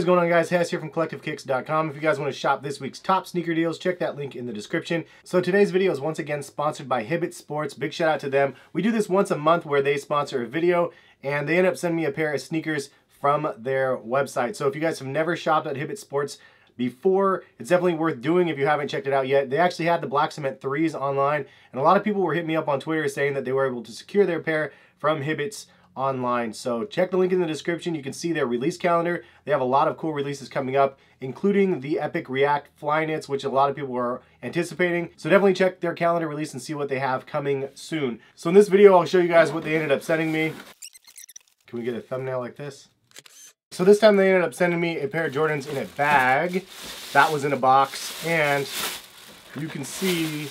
is going on, guys? Hess here from CollectiveKicks.com. If you guys want to shop this week's top sneaker deals, check that link in the description. So today's video is once again sponsored by Hibbett Sports. Big shout out to them. We do this once a month where they sponsor a video and they end up sending me a pair of sneakers from their website. So if you guys have never shopped at Hibbett Sports before, it's definitely worth doing if you haven't checked it out yet. They actually had the Black Cement 3s online, and a lot of people were hitting me up on Twitter saying that they were able to secure their pair from Hibbett's online. So check the link in the description. You can see their release calendar. They have a lot of cool releases coming up, including the Epic React Fly Knits, which a lot of people are anticipating. So definitely check their calendar release and see what they have coming soon. So in this video, I'll show you guys what they ended up sending me. Can we get a thumbnail like this? So this time they ended up sending me a pair of Jordans in a bag. That was in a box, and you can see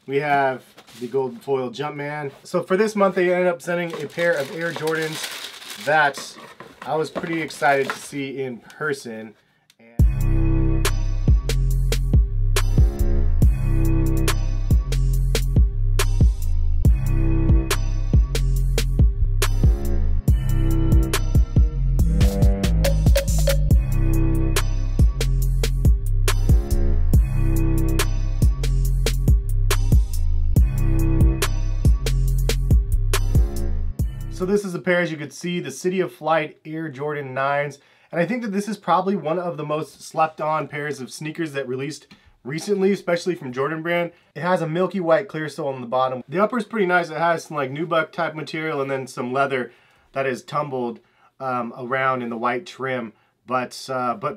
we have the gold foil Jumpman. So for this month, they ended up sending a pair of Air Jordans that I was pretty excited to see in person. So this is a pair, as you can see, the City of Flight Air Jordan 9s. And I think that this is probably one of the most slept on pairs of sneakers that released recently, especially from Jordan brand. It has a milky white clear sole on the bottom. The upper is pretty nice. It has some like nubuck type material and then some leather that is tumbled around in the white trim. But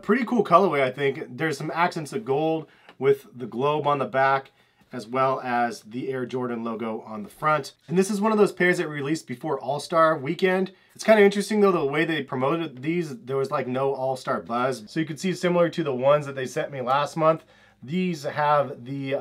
pretty cool colorway, I think. There's some accents of gold with the globe on the back, as well as the Air Jordan logo on the front. And this is one of those pairs that released before All-Star weekend. It's kind of interesting though, the way they promoted these, there was like no All-Star buzz. So you can see similar to the ones that they sent me last month, these have the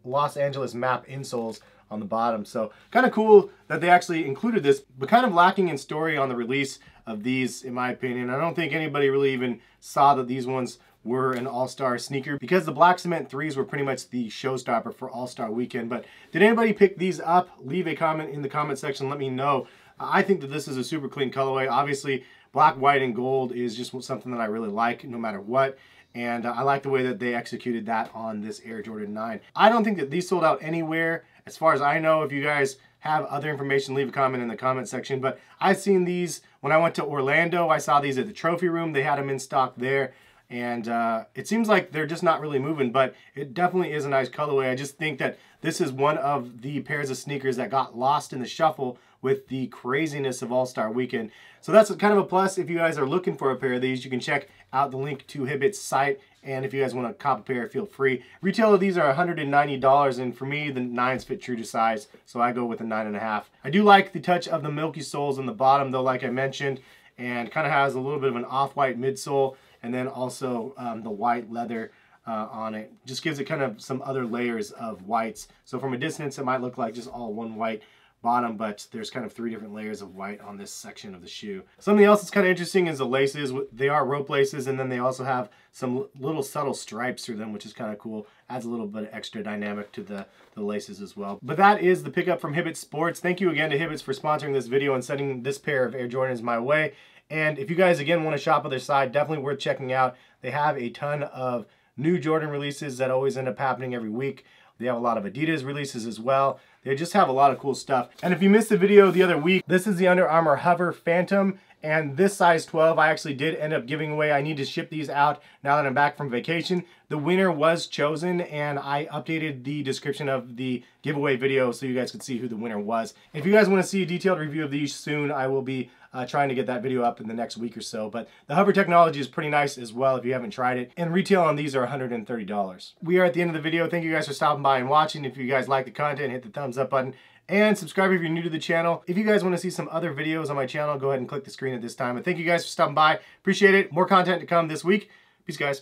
Los Angeles map insoles on the bottom. So kind of cool that they actually included this, but kind of lacking in story on the release of these, in my opinion. I don't think anybody really even saw that these ones were an all-star sneaker, because the Black Cement 3s were pretty much the showstopper for All-Star weekend. But did anybody pick these up? Leave a comment in the comment section, let me know. I think that this is a super clean colorway. Obviously black, white, and gold is just something that I really like no matter what, and I like the way that they executed that on this Air Jordan 9. I don't think that these sold out anywhere as far as I know. If you guys have other information, leave a comment in the comment section. But I've seen these when I went to Orlando. I saw these at the trophy room. They had them in stock there. And it seems like they're just not really moving, but it definitely is a nice colorway. I just think that this is one of the pairs of sneakers that got lost in the shuffle with the craziness of All-Star weekend. So that's kind of a plus. If you guys are looking for a pair of these, you can check out the link to Hibbett's site. And if you guys want to cop a pair, feel free. Retail of these are $190, and for me, the 9s fit true to size, so I go with a 9.5. I do like the touch of the milky soles in the bottom, though, like I mentioned, and kind of has a little bit of an off-white midsole, and then also the white leather on it. Just gives it kind of some other layers of whites. So from a distance, it might look like just all one white bottom, but there's kind of 3 different layers of white on this section of the shoe. Something else that's kind of interesting is the laces. They are rope laces, and then they also have some little subtle stripes through them, which is kind of cool. Adds a little bit of extra dynamic to the laces as well. But that is the pickup from Hibbett Sports. Thank you again to Hibbett's for sponsoring this video and sending this pair of Air Jordans my way. And if you guys, again, want to shop on their side, definitely worth checking out. They have a ton of new Jordan releases that always end up happening every week. They have a lot of Adidas releases as well. They just have a lot of cool stuff. And if you missed the video the other week, this is the Under Armour Hover Phantom. And this size 12, I actually did end up giving away. I need to ship these out now that I'm back from vacation. The winner was chosen, and I updated the description of the giveaway video so you guys could see who the winner was. If you guys want to see a detailed review of these soon, I will be trying to get that video up in the next week or so. But the hover technology is pretty nice as well if you haven't tried it. And retail on these are $130. We are at the end of the video. Thank you guys for stopping by and watching. If you guys like the content, hit the thumbs up button. And subscribe if you're new to the channel. If you guys want to see some other videos on my channel, go ahead and click the screen at this time. And thank you guys for stopping by. Appreciate it. More content to come this week. Peace, guys.